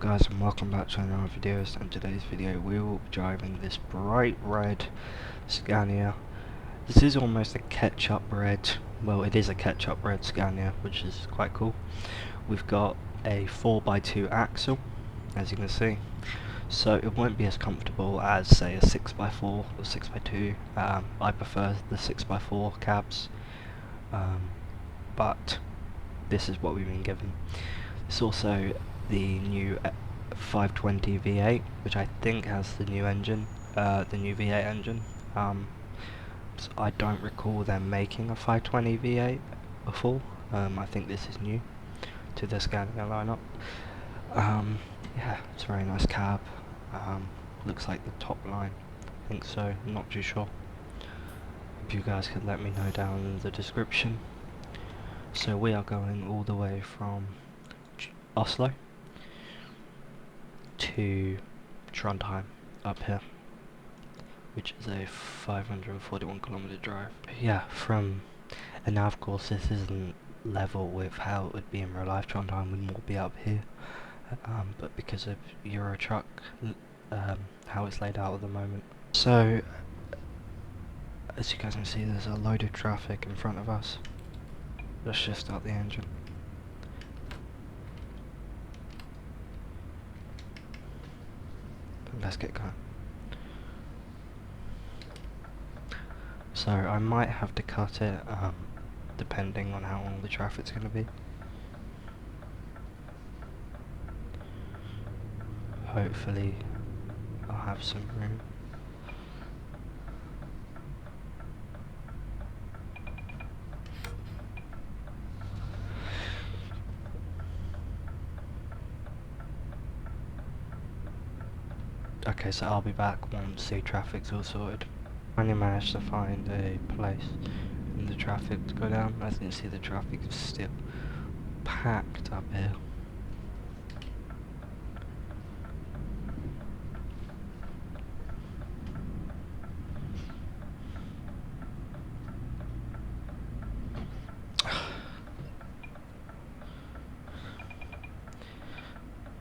guys, and welcome back to another video. In today's video we will be driving this bright red Scania. This is almost a ketchup red, well it is a ketchup red Scania, which is quite cool. We've got a 4x2 axle, as you can see, so it won't be as comfortable as say a 6x4 or 6x2. I prefer the 6x4 cabs, but this is what we've been given. It's also the new 520 V8, which I think has the new engine, the new V8 engine. So I don't recall them making a 520 V8 before. I think this is new to the Scania lineup. Yeah, it's a very nice cab. Looks like the top line. I think so. I'm not too sure. If you guys could let me know down in the description. So we are going all the way from Oslo to Trondheim up here, which is a 541km drive. Yeah, and now of course this isn't level with how it would be in real life. Trondheim would more be up here, but because of Euro truck, how it's laid out at the moment. So as you guys can see, there's a load of traffic in front of us. Let's just start the engine. Let's get going. So I might have to cut it, depending on how long the traffic's going to be. Hopefully I'll have some room. Okay, so I'll be back once the traffic's all sorted. I finally managed to find a place in the traffic to go down. As you can see, the traffic is still packed up here.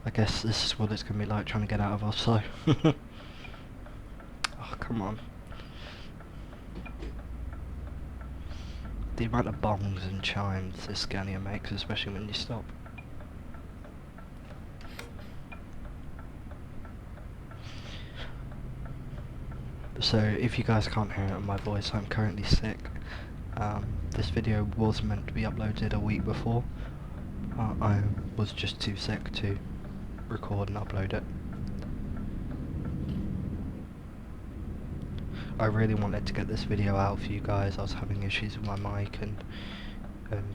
I guess this is what it's going to be like trying to get out of Oslo. Oh, come on. The amount of bongs and chimes this Scania makes, especially when you stop. So if you guys can't hear it in my voice, I'm currently sick. This video was meant to be uploaded a week before. I was just too sick to record and upload it. I really wanted to get this video out for you guys. I was having issues with my mic and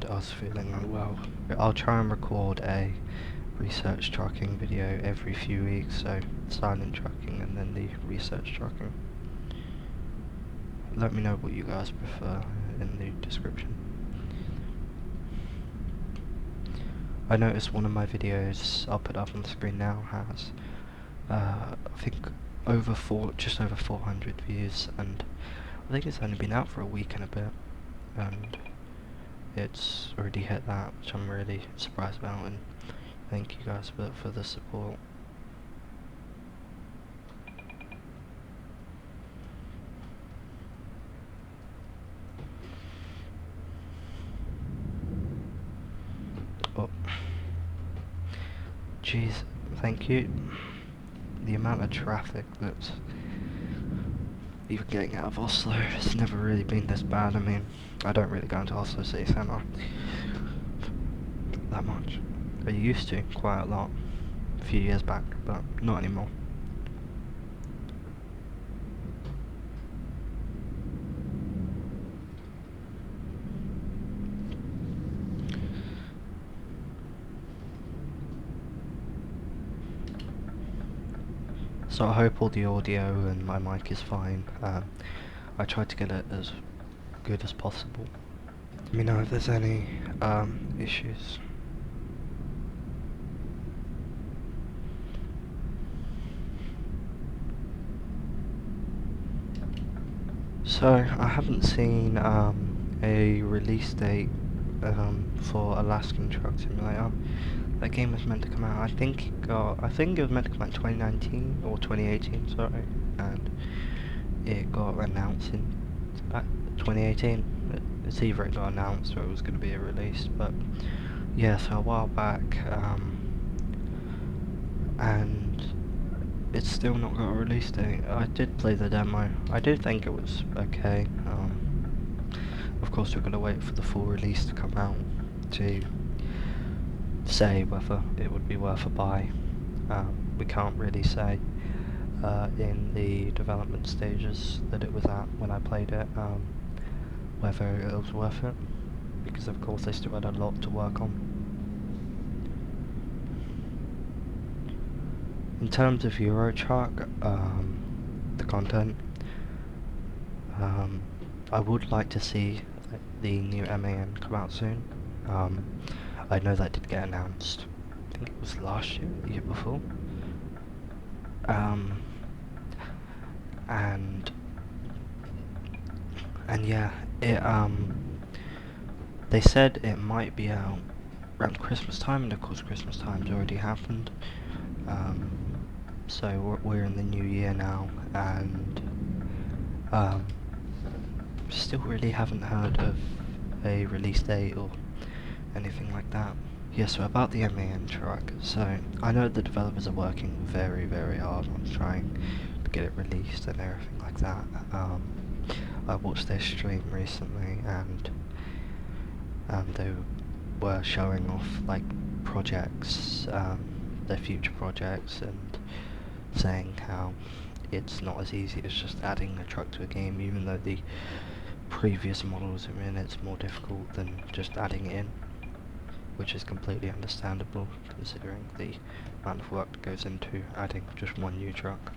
I was feeling unwell. I'll try and record a research trucking video every few weeks, so silent trucking and then the research trucking. Let me know what you guys prefer in the description. I noticed one of my videos, I'll put up on the screen now, has I think just over 400 views, and I think it's only been out for a week and a bit, and it's already hit that, which I'm really surprised about, and thank you guys for the support. Oh, jeez, thank you. The amount of traffic that's even getting out of Oslo, it's never really been this bad. I mean, I don't really go into Oslo city centre that much. I used to quite a lot a few years back, but not anymore. So I hope all the audio and my mic is fine. I tried to get it as good as possible. Let me know if there's any issues. So I haven't seen a release date for Alaskan Truck Simulator. That game was meant to come out, I think it was meant to come out in 2019 or 2018, sorry, and it got announced in 2018. It's either it got announced or it was going to be released, but yeah, so a while back, and it's still not got a release date. I did play the demo. I did think it was okay. Of course, we're going to wait for the full release to come out to say whether it would be worth a buy. We can't really say in the development stages that it was at when I played it, whether it was worth it, because of course they still had a lot to work on. In terms of Euro Truck, the content, I would like to see the new MAN come out soon. I know that did get announced. I think it was last year, the year before. And yeah, they said it might be out around Christmas time, and of course Christmas time's already happened. So we're in the new year now, and still really haven't heard of a release date or anything like that. Yeah, so about the MAN truck, so I know the developers are working very, very hard on trying to get it released and everything like that. I watched their stream recently, and they were showing off like projects, their future projects, and saying how it's not as easy as just adding a truck to a game, even though the previous models are in, it's more difficult than just adding it in, which is completely understandable considering the amount of work that goes into adding just one new truck.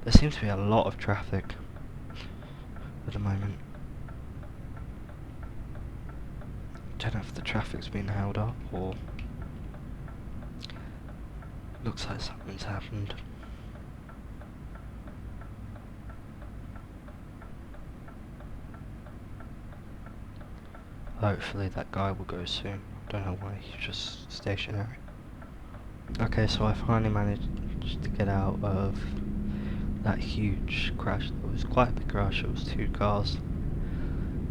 There seems to be a lot of traffic at the moment. I don't know if the traffic's been held up or looks like something's happened. Hopefully that guy will go soon. I don't know why he's just stationary. Okay, so I finally managed to get out of that huge crash. It was quite a big crash, it was 2 cars.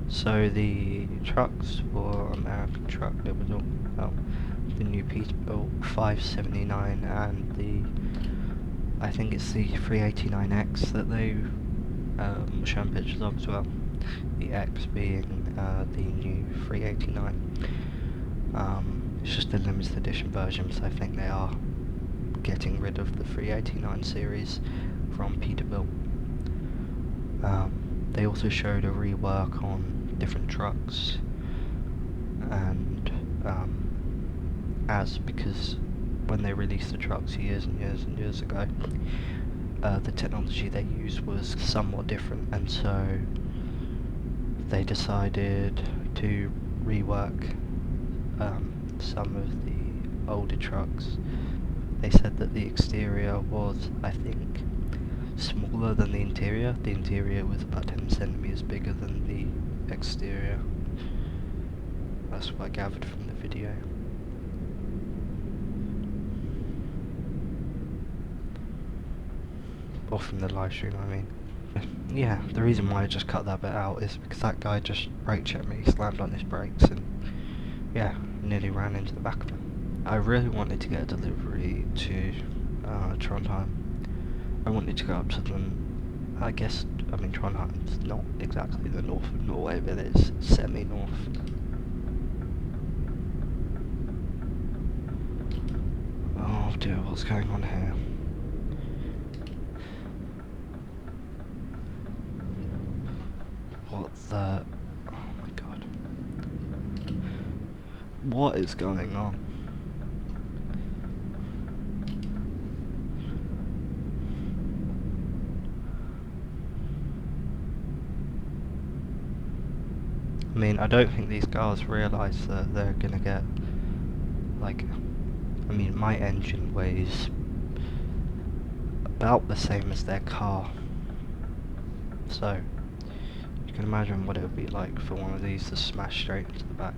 So the trucks were American truck, it was all the new Peterbilt 579 and I think it's the 389X that they were showing pictures of as well. The X being the new 389. It's just a limited edition version, so I think they are getting rid of the 389 series from Peterbilt. They also showed a rework on different trucks, and because when they released the trucks years and years and years ago, the technology they used was somewhat different, and so they decided to rework some of the older trucks. They said that the exterior was, I think, smaller than the interior. The interior was about 10 centimeters bigger than the exterior. That's what I gathered from the video. Or from the live stream, I mean. Yeah, the reason why I just cut that bit out is because that guy just brake checked me, slammed on his brakes, and yeah, nearly ran into the back of him. I really wanted to get a delivery to Trondheim. I wanted to go up to them, I mean Trondheim's not exactly the north of Norway, but it's semi-north. Oh dear, what's going on here? What the... oh my god. What is going on? I mean, I don't think these guys realise that they're gonna get, like, I mean, my engine weighs about the same as their car, so you can imagine what it would be like for one of these to smash straight into the back.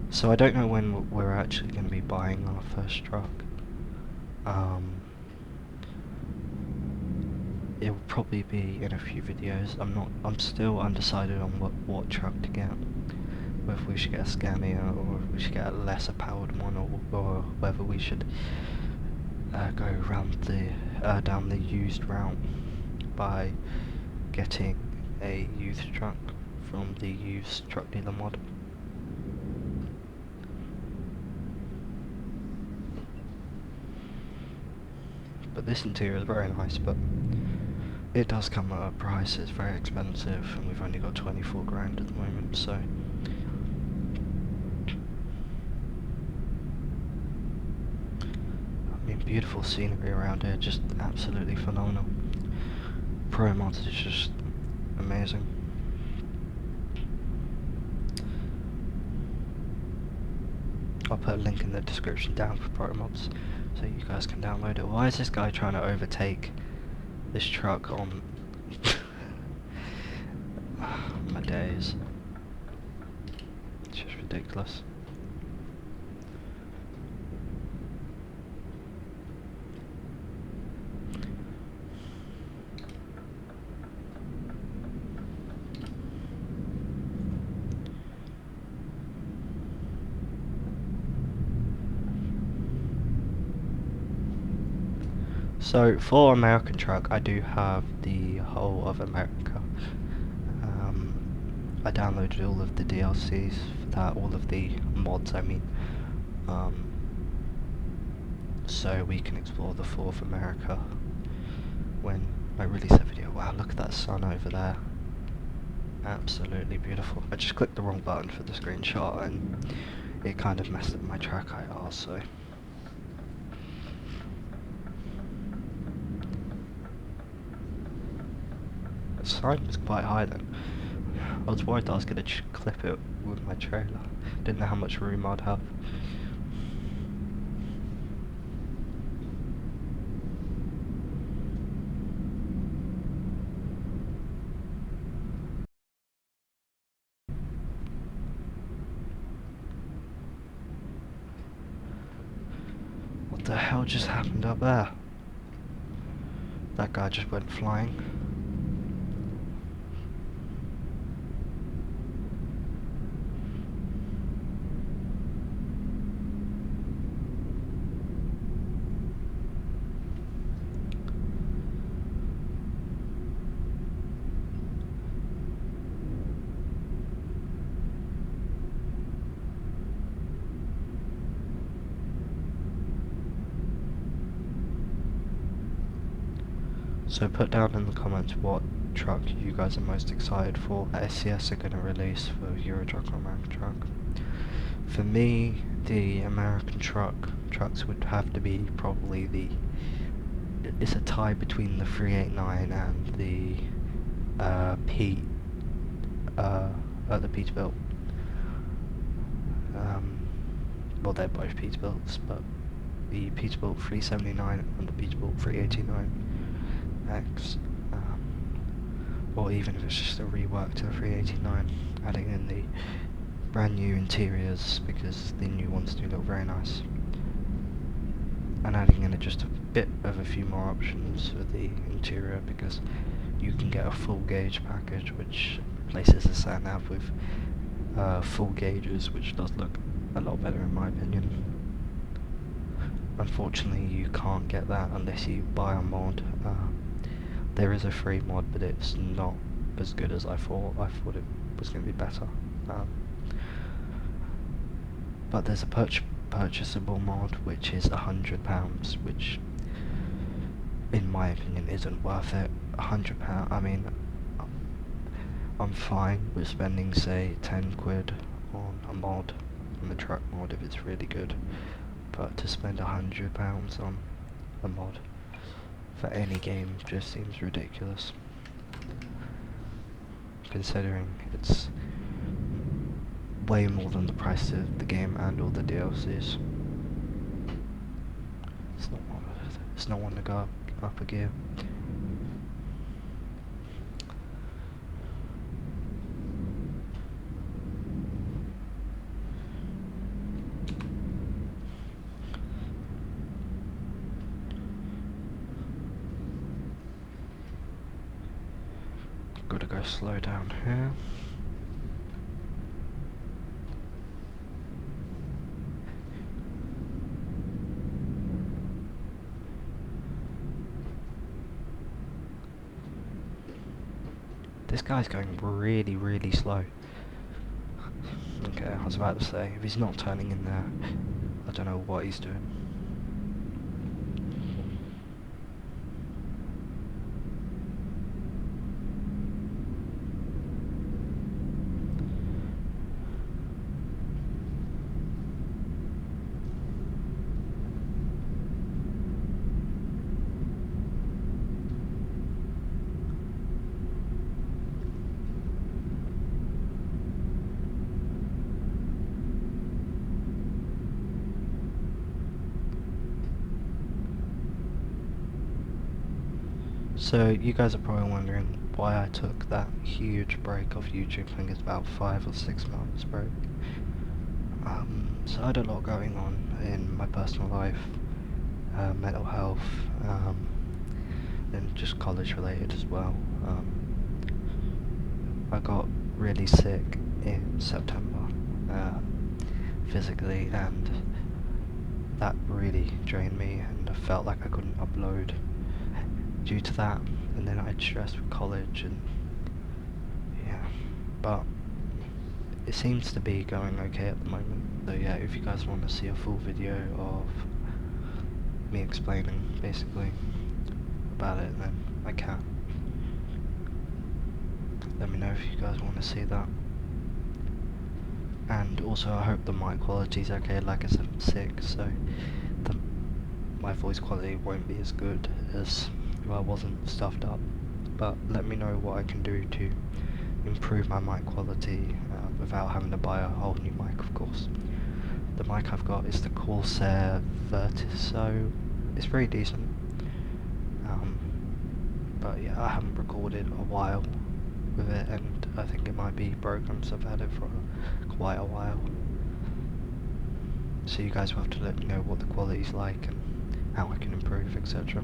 So I don't know when we're actually going to be buying our first truck. It'll probably be in a few videos. I'm still undecided on what truck to get. Whether we should get a Scania or if we should get a lesser powered one, or whether we should go around down the used route by getting a used truck from the used truck dealer mod. But this interior is very nice, but it does come at a price. It's very expensive, and we've only got 24 grand at the moment, so I mean, beautiful scenery around here, just absolutely phenomenal. Pro mods is just amazing. I'll put a link in the description down for Pro mods so you guys can download it. Why is this guy trying to overtake this truck on my days? It's just ridiculous. So for American truck, I do have the whole of America. I downloaded all of the DLCs for that, all of the mods I mean, so we can explore the full of America when I release that video. Wow, look at that sun over there. Absolutely beautiful. I just clicked the wrong button for the screenshot and it kind of messed up my track IR, so the sign was quite high then. I was worried that I was going to clip it with my trailer. Didn't know how much room I'd have. What the hell just happened up there? That guy just went flying. So put down in the comments what truck you guys are most excited for that SCS are going to release for Euro Truck or American Truck. For me, the American trucks would have to be probably it's a tie between the 389 and the Peterbilt. Well, they're both Peterbilts, but the Peterbilt 379 and the Peterbilt 389 X, or even if it's just a rework to the 389, adding in the brand new interiors because the new ones do look very nice, and adding in just a bit of a few more options for the interior because you can get a full gauge package which replaces the sat nav with full gauges, which does look a lot better in my opinion. Unfortunately you can't get that unless you buy a mod. There is a free mod, but it's not as good as I thought. I thought it was going to be better. But there's a purchasable mod which is £100, which in my opinion isn't worth it. £100, I mean, I'm fine with spending say 10 quid on a mod, on the truck mod if it's really good, but to spend £100 on a mod for any game just seems ridiculous, considering it's way more than the price of the game and all the DLCs. It's not one to go up a gear. Gotta go slow down here. This guy's going really, really slow. Okay, I was about to say, if he's not turning in there, I don't know what he's doing. So you guys are probably wondering why I took that huge break off YouTube. I think it's about 5 or 6 months break. So I had a lot going on in my personal life, mental health, and just college related as well. I got really sick in September, physically, and that really drained me, and I felt like I couldn't upload due to that. And then I had stress with college, and yeah, but it seems to be going okay at the moment. So yeah, if you guys want to see a full video of me explaining basically about it, then I can. Let me know if you guys want to see that. And also I hope the mic quality is okay. Like I said, I'm sick, so my voice quality won't be as good as if I wasn't stuffed up. But let me know what I can do to improve my mic quality without having to buy a whole new mic, of course. The mic I've got is the Corsair Vertis, so it's very decent. But yeah, I haven't recorded a while with it, and I think it might be broken, so I've had it for quite a while. So you guys will have to let me know what the quality's like and how I can improve, etc.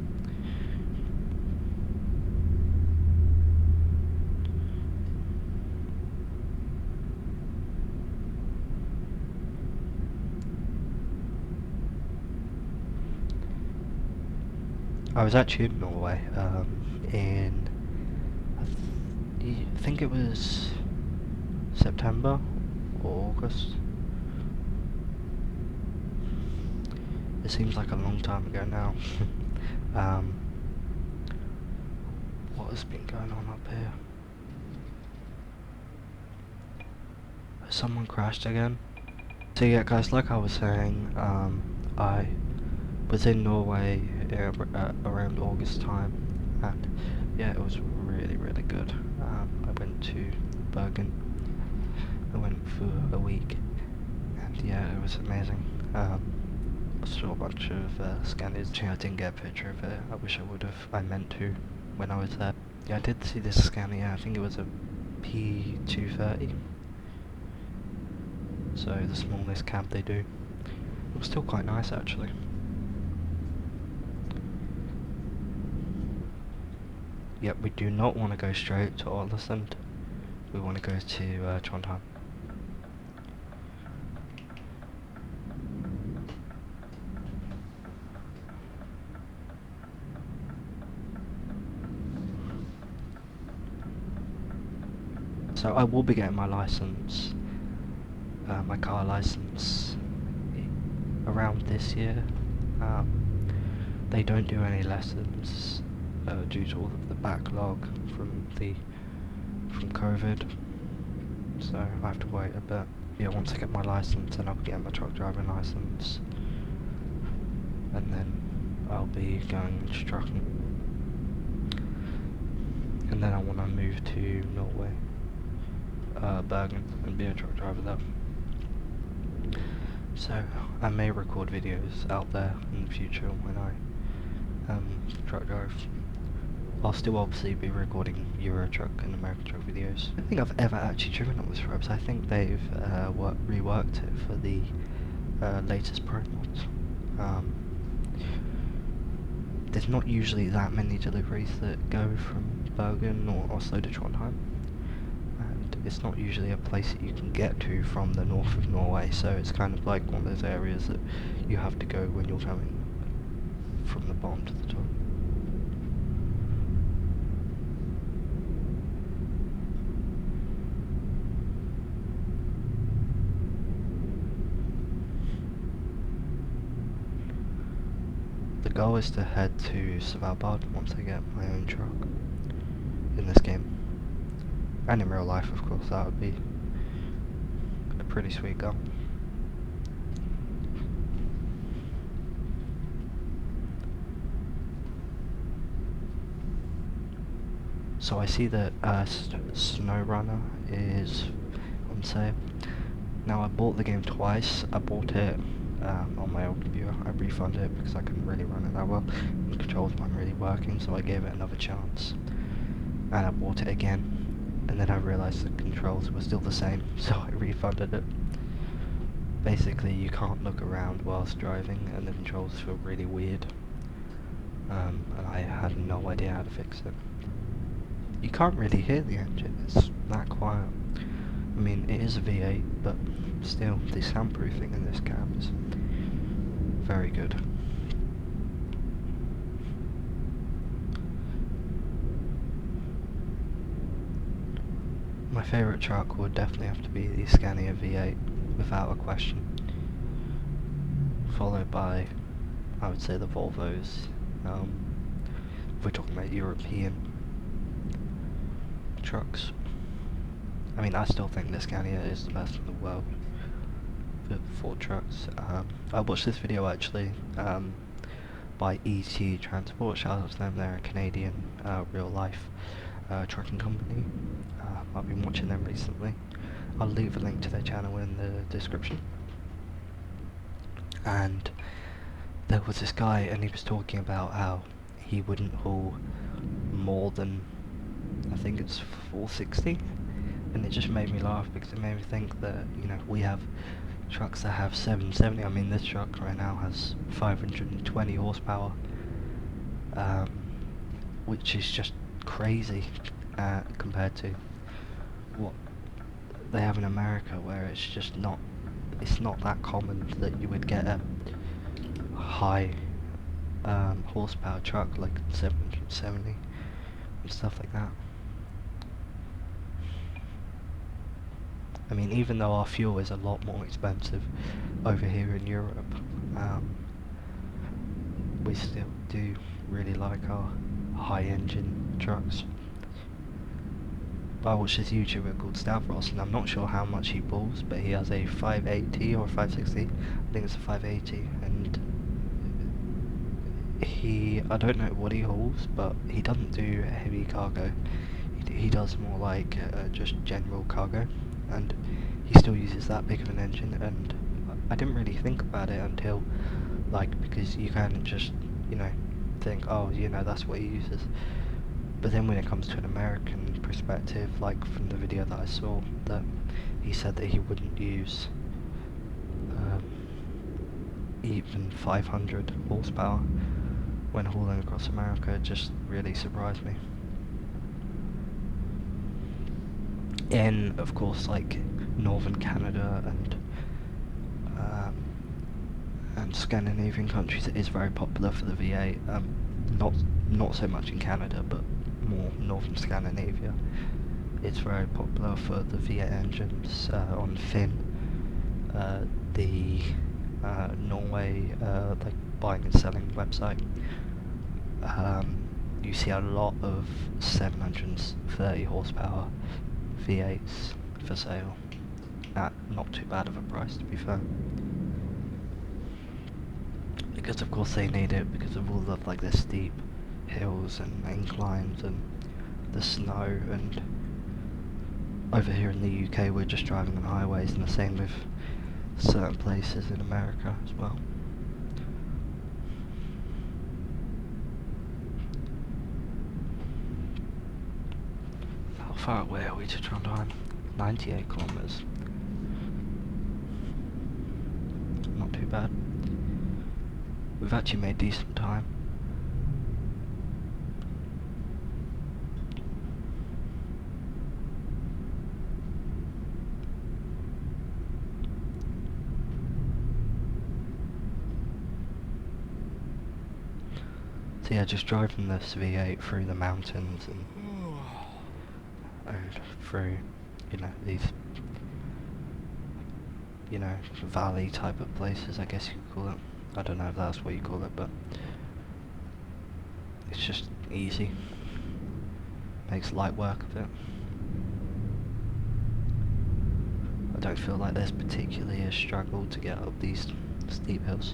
I was actually in Norway in I think it was September or August. It seems like a long time ago now. What has been going on up here? Has someone crashed again? So yeah guys, like I was saying, I was in Norway around August time, and yeah, it was really, really good. I went to Bergen. I went for a week, and yeah, it was amazing. I saw a bunch of Scanias. I didn't get a picture of it. I wish I would have. I meant to when I was there. Yeah, I did see this Scania. I think it was a P230. So the smallest cab they do. It was still quite nice actually. Yep, we do not want to go straight to Oslo. We want to go to Trondheim. So I will be getting my license, my car license, around this year. They don't do any lessons due to all of the backlog from COVID, so I have to wait a bit. Yeah, once I get my license, then I'll be getting my truck driving license, and then I'll be going trucking, and then I want to move to Norway, Bergen, and be a truck driver there. So I may record videos out there in the future when I truck drive. I'll still obviously be recording Euro truck and American truck videos. I don't think I've ever actually driven on this road, so I think they've reworked it for the latest Pro mods. There's not usually that many deliveries that go from Bergen or Oslo to Trondheim, and it's not usually a place that you can get to from the north of Norway, so it's kind of like one of those areas that you have to go when you're coming from the bottom to the top. The goal is to head to Svalbard once I get my own truck in this game. And in real life, of course, that would be a pretty sweet goal. So I see that SnowRunner is on sale. Now I bought the game twice. I bought it on my old computer. I refunded it because I couldn't really run it that well. The controls weren't really working, so I gave it another chance. And I bought it again, and then I realised the controls were still the same, so I refunded it. Basically, you can't look around whilst driving, and the controls feel really weird. And I had no idea how to fix it. You can't really hear the engine, it's that quiet. I mean, it is a V8, but still, the soundproofing in this cab is very good. My favourite truck would definitely have to be the Scania V8, without a question. Followed by, I would say, the Volvos. If we're talking about European trucks. I mean, I still think the Scania is the best in the world for trucks. I watched this video actually by ETS2. Shout out to them, they're a Canadian real life trucking company. I've been watching them recently. I'll leave a link to their channel in the description. And there was this guy, and he was talking about how he wouldn't haul more than, I think it's 460, and it just made me laugh because it made me think that, you know, we have trucks that have 770. I mean, this truck right now has 520 horsepower, which is just crazy compared to what they have in America, where it's just not, it's not that common that you would get a high horsepower truck like 770 and stuff like that. I mean, even though our fuel is a lot more expensive over here in Europe, we still do really like our high engine trucks. I watched this YouTuber called Stavros, and I'm not sure how much he pulls, but he has a 580 or 560, I think it's a 580, and I don't know what he hauls, but he doesn't do heavy cargo. He does more like just general cargo, and he still uses that big of an engine. And I didn't really think about it until, like, because you can just, you know, think, oh, you know, that's what he uses. But then when it comes to an American perspective, like from the video that I saw, that he said that he wouldn't use even 500 horsepower when hauling across America. It just really surprised me. In, of course, like northern Canada and Scandinavian countries, it is very popular for the V8. Not so much in Canada, but more northern Scandinavia. It's very popular for the V8 engines. On Finn, the Norway like buying and selling website, you see a lot of 730 horsepower V8s for sale at not too bad of a price, to be fair. Because of course they need it because of all of like the steep hills and inclines and the snow, and over here in the UK we're just driving on highways, and the same with certain places in America as well. How far away are we to Trondheim? 98 kilometers. Not too bad. We've actually made decent time. So yeah, just driving this V8 through the mountains and through, these, valley type of places, I guess you could call it. I don't know if that's what you call it, but it's just easy. Makes light work of it. I don't feel like there's particularly a struggle to get up these steep hills.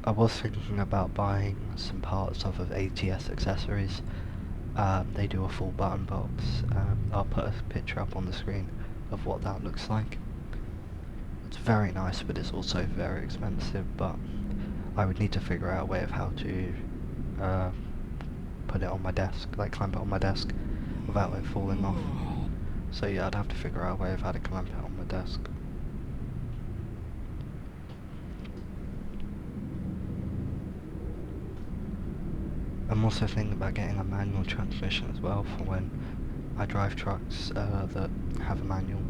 I was thinking about buying some parts off of ETS accessories. They do a full button box. I'll put a picture up on the screen of what that looks like. It's very nice, but it's also very expensive, but I would need to figure out a way of how to put it on my desk, like clamp it on my desk without it falling off. So yeah, I'd have to figure out a way of how to clamp it on my desk. I'm also thinking about getting a manual transmission as well for when I drive trucks that have a manual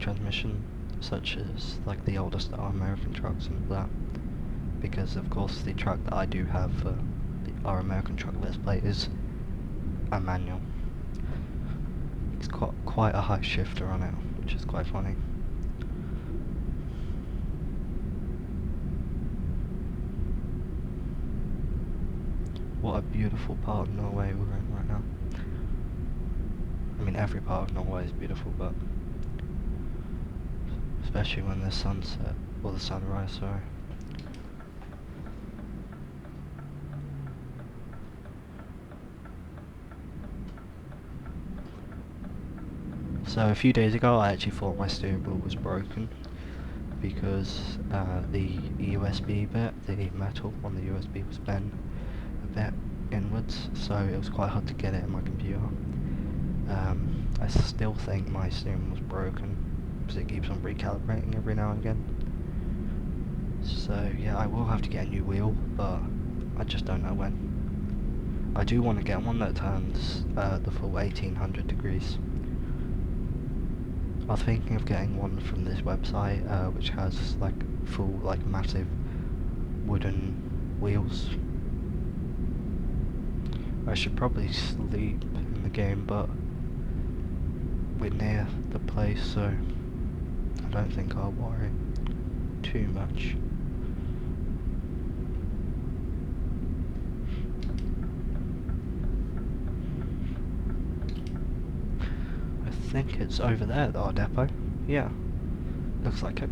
transmission, such as like the older style American trucks and that. Because of course the truck that I do have for our American truck Let's Play is a manual. It's got quite a high shifter on it, which is quite funny. What a beautiful part of Norway we're in right now. I mean, every part of Norway is beautiful, but especially when the sunset, or the sunrise, sorry. So a few days ago I actually thought my steering wheel was broken because the USB bit, the metal on the USB was bent a bit inwards, so it was quite hard to get it in my computer. I still think my steering wheel's broken because it keeps on recalibrating every now and again. So yeah, I will have to get a new wheel, but I just don't know when. I do want to get one that turns the full 1800 degrees. I was thinking of getting one from this website, which has like full, like massive wooden wheels. I should probably sleep in the game, but we're near the place, so I don't think I'll worry too much. I think it's over there, our depot. Yeah, looks like it.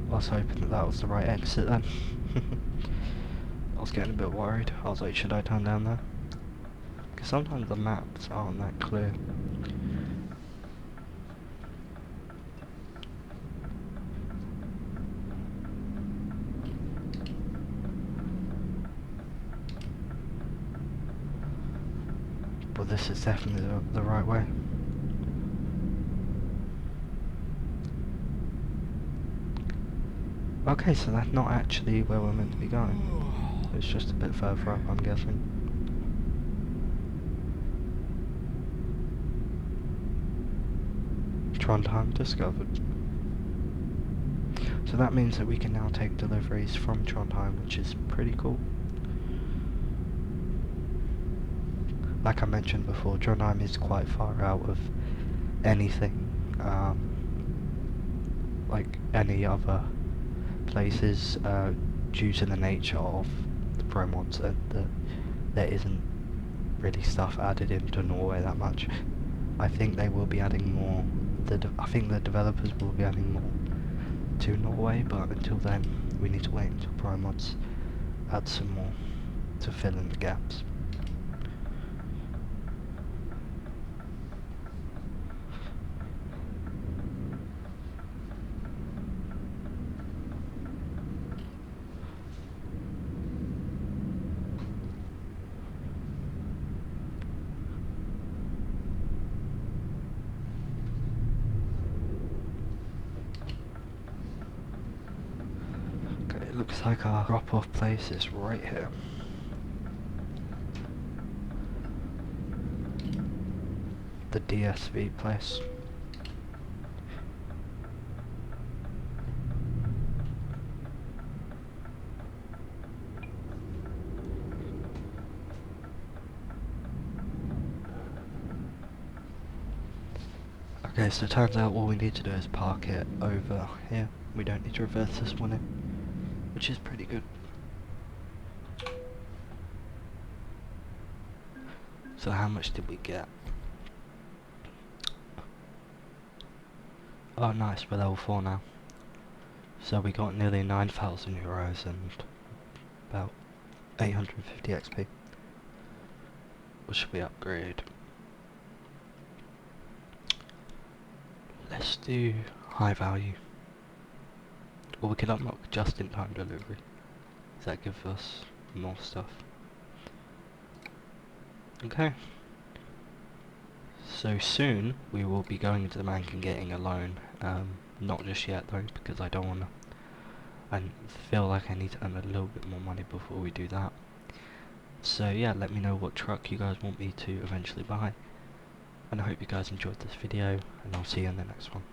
I was hoping that that was the right exit then. I was getting a bit worried. I was like, should I turn down there? Because sometimes the maps aren't that clear. But this is definitely the right way. Okay, so that's not actually where we're meant to be going. It's just a bit further up, I'm guessing. Trondheim discovered. So that means that we can now take deliveries from Trondheim, which is pretty cool. Like I mentioned before, Trondheim is quite far out of anything, like any other places. due to the nature of the pro mods, there isn't really stuff added into Norway that much. I think they will be adding more. I think the developers will be adding more to Norway, but until then, we need to wait until pro mods add some more to fill in the gaps. Okay, it looks like our drop-off place is right here. The DSV place. Okay, so it turns out all we need to do is park it over here. We don't need to reverse this one in, which is pretty good. So how much did we get? Oh nice, we're level 4 now. So we got nearly 9,000 euros and about 850 XP. What should we upgrade? Let's do high value. Or we can unlock just in time delivery. Does that give us more stuff? Okay. So soon we will be going into the bank and getting a loan. Not just yet though, because I don't want to. I feel like I need to earn a little bit more money before we do that. So yeah, let me know what truck you guys want me to eventually buy. And I hope you guys enjoyed this video, and I'll see you in the next one.